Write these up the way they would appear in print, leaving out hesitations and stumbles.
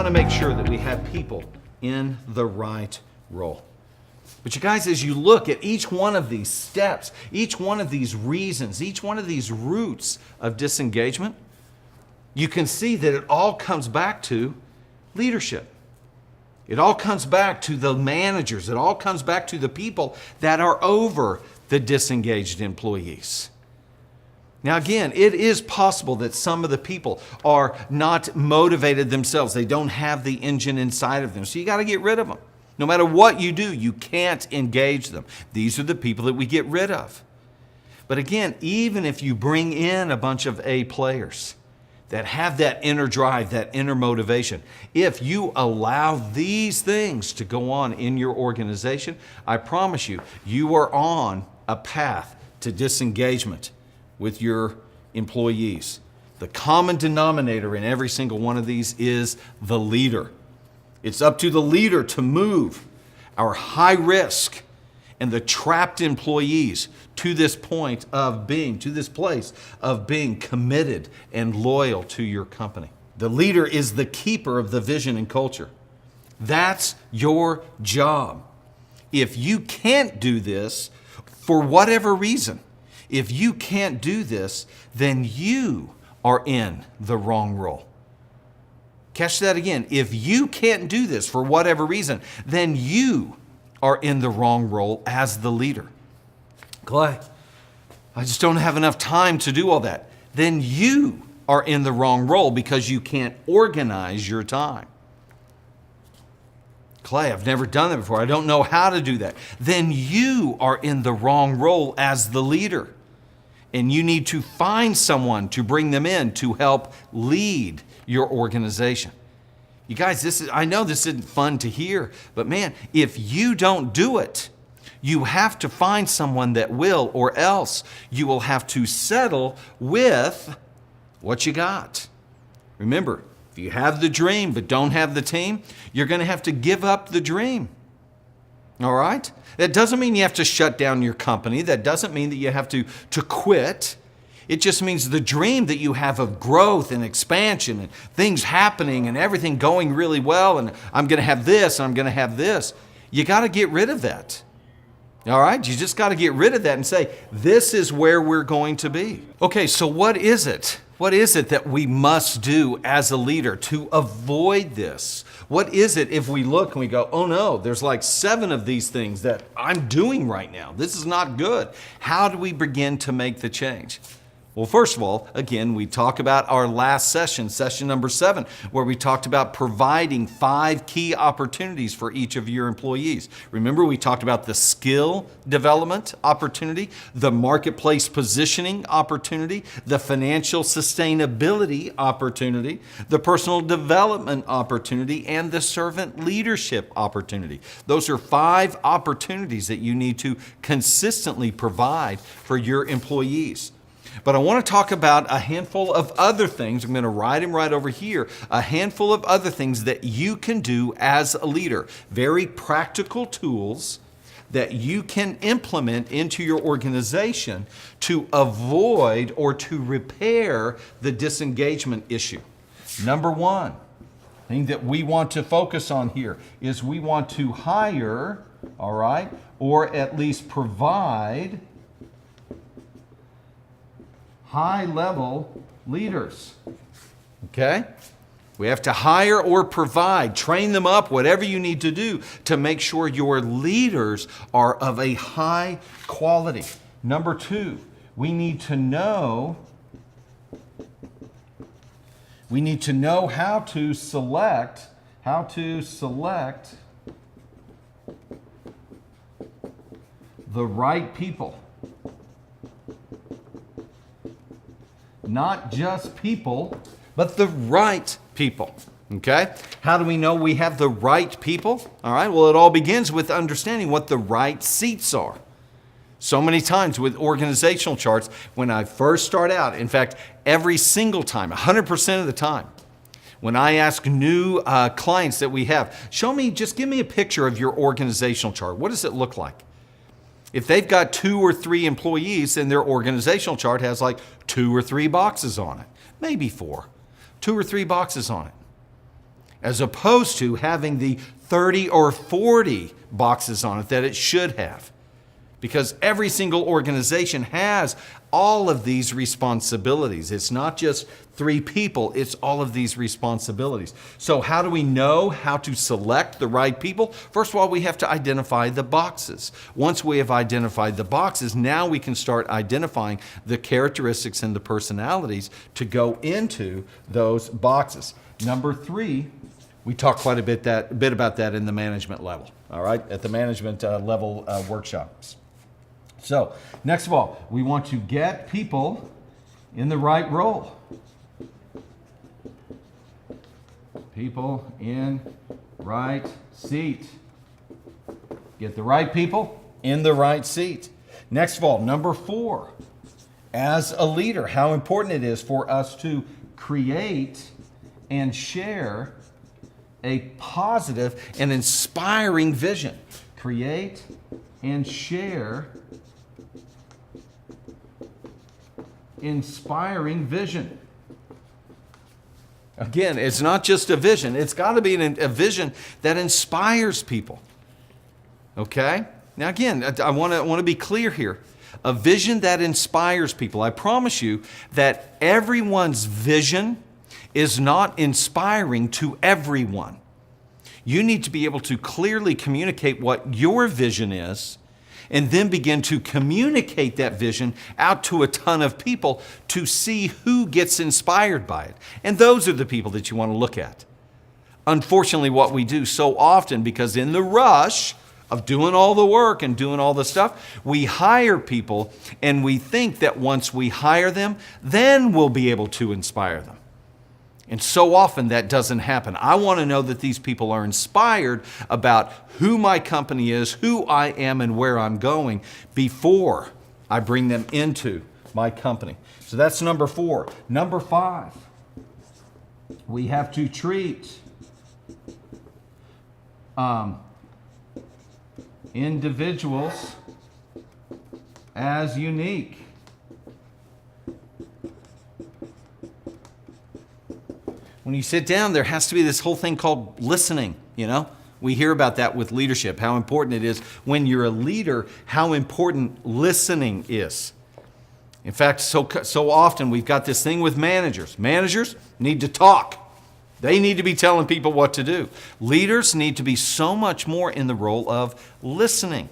want to make sure that we have people in the right role. But you guys, as you look at each one of these steps, each one of these reasons, each one of these roots of disengagement, you can see that it all comes back to leadership. It all comes back to the managers. It all comes back to the people that are over the disengaged employees. Now again, it is possible that some of the people are not motivated themselves. They don't have the engine inside of them. So you got to get rid of them. No matter what you do, you can't engage them. These are the people that we get rid of. But again, even if you bring in a bunch of A players that have that inner drive, that inner motivation, if you allow these things to go on in your organization, I promise you, you are on a path to disengagement with your employees. The common denominator in every single one of these is the leader. It's up to the leader to move our high risk and the trapped employees to this point of being, to this place of being committed and loyal to your company. The leader is the keeper of the vision and culture. That's your job. If you can't do this for whatever reason, if you can't do this, then you are in the wrong role. Catch that again. If you can't do this for whatever reason, then you are in the wrong role as the leader. Clay, I just don't have enough time to do all that. Then you are in the wrong role because you can't organize your time. Clay, I've never done that before. I don't know how to do that. Then you are in the wrong role as the leader. And you need to find someone to bring them in to help lead your organization. You guys, I know this isn't fun to hear, but man, if you don't do it, you have to find someone that will, or else you will have to settle with what you got. Remember, if you have the dream but don't have the team, you're going to have to give up the dream. All right? That doesn't mean you have to shut down your company. That doesn't mean that you have to quit. It just means the dream that you have of growth and expansion and things happening and everything going really well, and I'm going to have this and I'm going to have this. You got to get rid of that. All right? You just got to get rid of that and say, this is where we're going to be. Okay, so what is it? What is it that we must do as a leader to avoid this? What is it if we look and we go, oh no, there's like 7 of these things that I'm doing right now. This is not good. How do we begin to make the change? Well, first of all, again, we talk about our last session, session number 7, where we talked about providing 5 key opportunities for each of your employees. Remember, we talked about the skill development opportunity, the marketplace positioning opportunity, the financial sustainability opportunity, the personal development opportunity, and the servant leadership opportunity. Those are 5 opportunities that you need to consistently provide for your employees. But I want to talk about a handful of other things. I'm going to write them right over here. A handful of other things that you can do as a leader. Very practical tools that you can implement into your organization to avoid or to repair the disengagement issue. Number 1, thing that we want to focus on here is we want to hire, all right, or at least provide high-level leaders, okay? We have to hire or provide, train them up, whatever you need to do to make sure your leaders are of a high quality. Number 2, we need to know how to select the right people. Not just people, but the right people, okay? How do we know we have the right people? All right, well, it all begins with understanding what the right seats are. So many times with organizational charts, when I first start out, in fact, every single time, 100% of the time, when I ask new clients that we have, just give me a picture of your organizational chart. What does it look like? If they've got 2 or 3 employees, then their organizational chart has like 2 or 3 boxes on it, maybe 4, 2 or 3 boxes on it. as opposed to having the 30 or 40 boxes on it that it should have. Because every single organization has all of these responsibilities. It's not just 3 people, it's all of these responsibilities. So how do we know how to select the right people? First of all, we have to identify the boxes. Once we have identified the boxes, now we can start identifying the characteristics and the personalities to go into those boxes. Number 3, we talked quite a bit about that in the management level, all right, at the management level workshops. So, next of all, we want to get people in the right role. People in right seat. Get the right people in the right seat. Next of all, number 4, as a leader, how important it is for us to create and share a positive and inspiring vision. Create and share inspiring vision. Again, it's not just a vision. It's got to be a vision that inspires people. Okay? Now again, I want to be clear here. A vision that inspires people. I promise you that everyone's vision is not inspiring to everyone. You need to be able to clearly communicate what your vision is, and then begin to communicate that vision out to a ton of people to see who gets inspired by it. And those are the people that you want to look at. Unfortunately, what we do so often, because in the rush of doing all the work and doing all the stuff, we hire people and we think that once we hire them, then we'll be able to inspire them. And so often that doesn't happen. I want to know that these people are inspired about who my company is, who I am, and where I'm going before I bring them into my company. So that's number 4. Number 5, we have to treat individuals as unique. When you sit down, there has to be this whole thing called listening, you know? We hear about that with leadership, how important it is when you're a leader, how important listening is. In fact, so often we've got this thing with managers. Managers need to talk. They need to be telling people what to do. Leaders need to be so much more in the role of listening.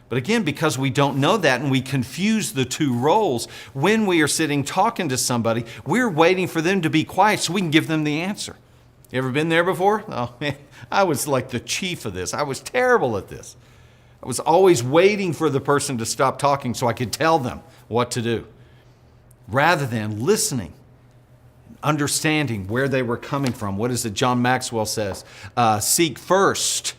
But again, because we don't know that and we confuse the 2 roles, when we are sitting talking to somebody, we're waiting for them to be quiet so we can give them the answer. You ever been there before? Oh man, I was like the chief of this. I was terrible at this. I was always waiting for the person to stop talking so I could tell them what to do, rather than listening, understanding where they were coming from. What is it John Maxwell says? Seek first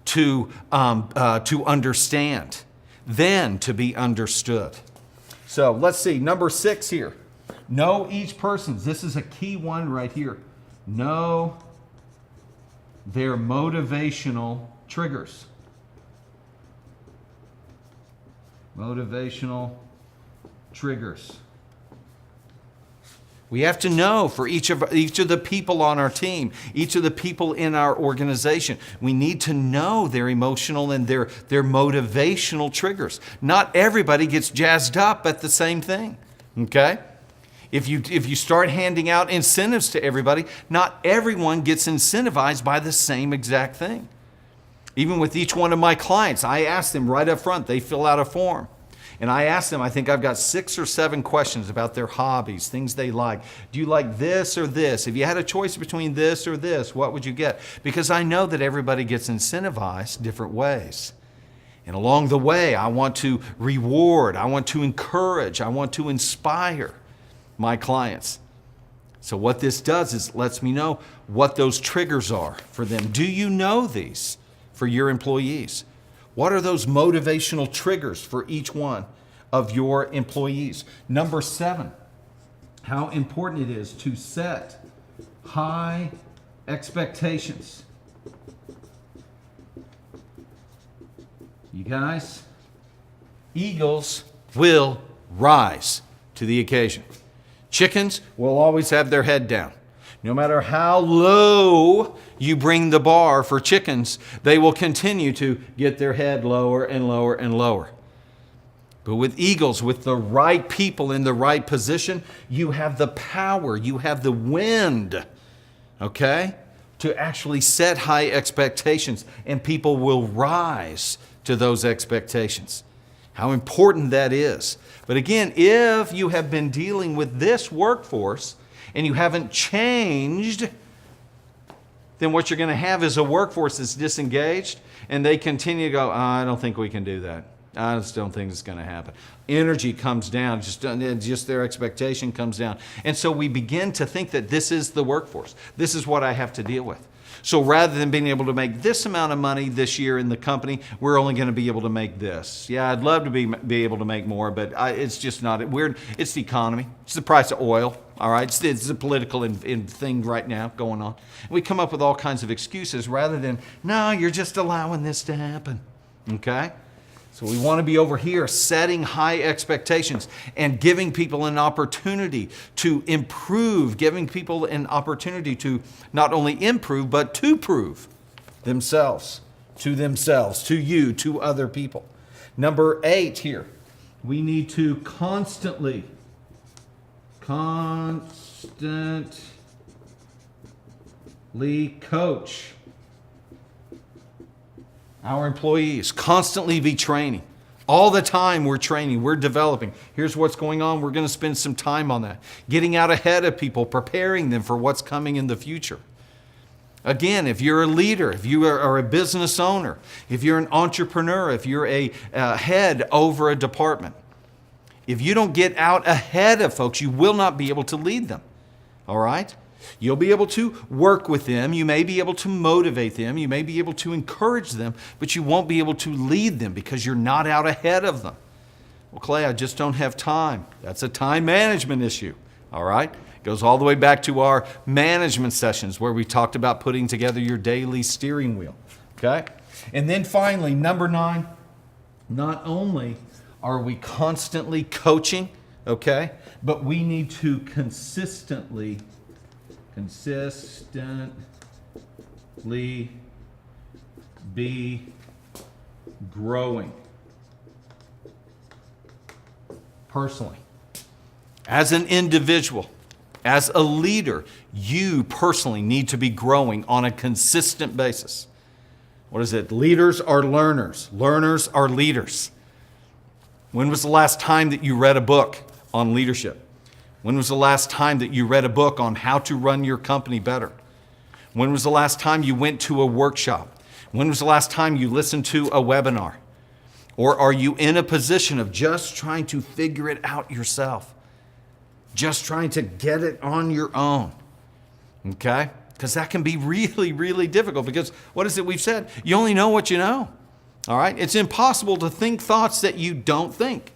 to understand, then to be understood. So let's see, number 6 here. Know each person's. This is a key one right here. Know their motivational triggers. Motivational triggers. We have to know for each of the people on our team, each of the people in our organization, we need to know their emotional and their motivational triggers. Not everybody gets jazzed up at the same thing, okay? If you start handing out incentives to everybody, not everyone gets incentivized by the same exact thing. Even with each one of my clients, I ask them right up front, they fill out a form. And I ask them, I think I've got 6 or 7 questions about their hobbies, things they like. Do you like this or this? If you had a choice between this or this, what would you get? Because I know that everybody gets incentivized different ways. And along the way, I want to reward, I want to encourage, I want to inspire my clients. So what this does is lets me know what those triggers are for them. Do you know these for your employees? What are those motivational triggers for each one of your employees? Number 7, how important it is to set high expectations. You guys, eagles will rise to the occasion. Chickens will always have their head down. No matter how low you bring the bar for chickens, they will continue to get their head lower and lower and lower. But with eagles, with the right people in the right position, you have the power, you have the wind, okay, to actually set high expectations, and people will rise to those expectations. How important that is. But again, if you have been dealing with this workforce and you haven't changed, then what you're going to have is a workforce that's disengaged, and they continue to go, I don't think we can do that. I just don't think it's going to happen. Energy comes down, just their expectation comes down. And so we begin to think that this is the workforce. This is what I have to deal with. So rather than being able to make this amount of money this year in the company, we're only going to be able to make this. Yeah, I'd love to be able to make more, but it's just not. It's the economy. It's the price of oil. All right, it's the political thing right now going on. We come up with all kinds of excuses rather than, no, you're just allowing this to happen. Okay? So we want to be over here setting high expectations and giving people an opportunity to improve, giving people an opportunity to not only improve, but to prove themselves, to you, to other people. Number 8 here, we need to constantly coach our employees, constantly be training. All the time we're training, we're developing. Here's what's going on. We're going to spend some time on that. Getting out ahead of people, preparing them for what's coming in the future. Again, if you're a leader, if you are a business owner, if you're an entrepreneur, if you're a head over a department, if you don't get out ahead of folks, you will not be able to lead them. All right? You'll be able to work with them. You may be able to motivate them. You may be able to encourage them, but you won't be able to lead them because you're not out ahead of them. Well, Clay, I just don't have time. That's a time management issue. All right? It goes all the way back to our management sessions where we talked about putting together your daily steering wheel. Okay? And then finally, number 9, not only are we constantly coaching, okay, but we need to consistently be growing personally. As an individual, as a leader, you personally need to be growing on a consistent basis. What is it? Leaders are learners. Learners are leaders. When was the last time that you read a book on leadership? When was the last time that you read a book on how to run your company better? When was the last time you went to a workshop? When was the last time you listened to a webinar? Or are you in a position of just trying to figure it out yourself? Just trying to get it on your own? Okay? Because that can be really, really difficult because what is it we've said? You only know what you know. All right? It's impossible to think thoughts that you don't think.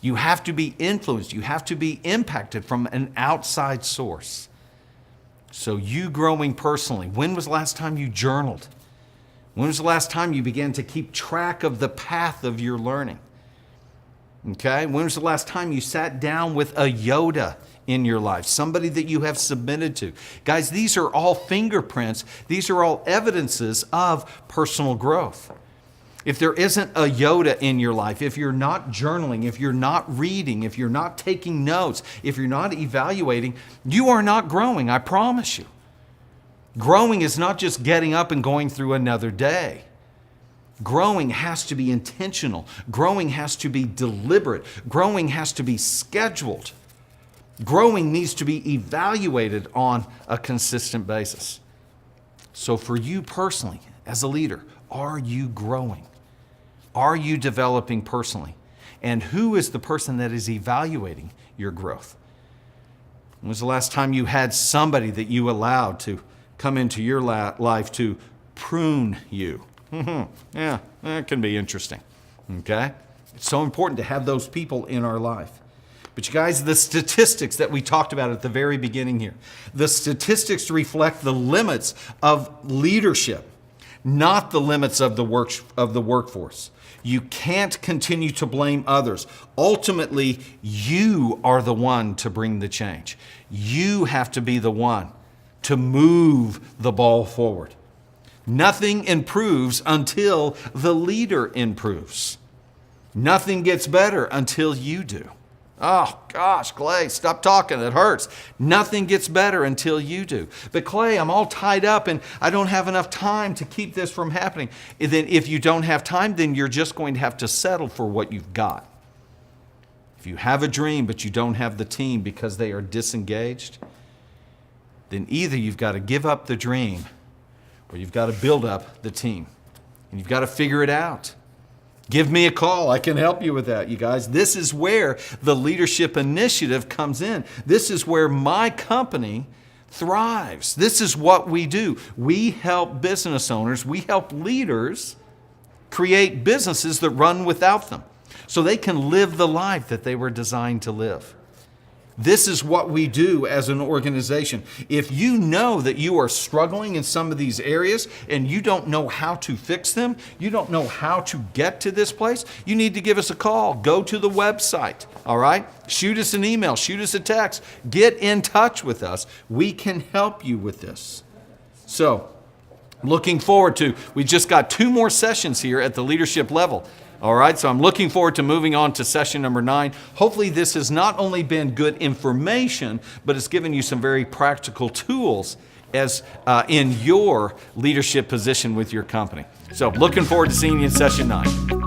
You have to be influenced. You have to be impacted from an outside source. So you growing personally, when was the last time you journaled? When was the last time you began to keep track of the path of your learning? Okay? When was the last time you sat down with a Yoda in your life? Somebody that you have submitted to. Guys, these are all fingerprints. These are all evidences of personal growth. If there isn't a Yoda in your life, if you're not journaling, if you're not reading, if you're not taking notes, if you're not evaluating, you are not growing, I promise you. Growing is not just getting up and going through another day. Growing has to be intentional. Growing has to be deliberate. Growing has to be scheduled. Growing needs to be evaluated on a consistent basis. So for you personally, as a leader, are you growing? Are you developing personally? And who is the person that is evaluating your growth? When was the last time you had somebody that you allowed to come into your life to prune you? Yeah, that can be interesting. Okay? It's so important to have those people in our life. But you guys, the statistics that we talked about at the very beginning here, the statistics reflect the limits of leadership, not the limits of the workforce. You can't continue to blame others. Ultimately, you are the one to bring the change. You have to be the one to move the ball forward. Nothing improves until the leader improves. Nothing gets better until you do. Oh, gosh, Clay, stop talking. It hurts. Nothing gets better until you do. But Clay, I'm all tied up and I don't have enough time to keep this from happening. And then if you don't have time, then you're just going to have to settle for what you've got. If you have a dream, but you don't have the team because they are disengaged, then either you've got to give up the dream or you've got to build up the team. And you've got to figure it out. Give me a call. I can help you with that, you guys. This is where the leadership initiative comes in. This is where my company thrives. This is what we do. We help business owners, we help leaders create businesses that run without them so they can live the life that they were designed to live. This is what we do as an organization. If you know that you are struggling in some of these areas and you don't know how to fix them, you don't know how to get to this place, you need to give us a call. Go to the website, all right? Shoot us an email, shoot us a text. Get in touch with us. We can help you with this. So, looking forward to, we just got 2 more sessions here at the leadership level. All right, so I'm looking forward to moving on to session number 9. Hopefully this has not only been good information, but it's given you some very practical tools as in your leadership position with your company. So looking forward to seeing you in session 9.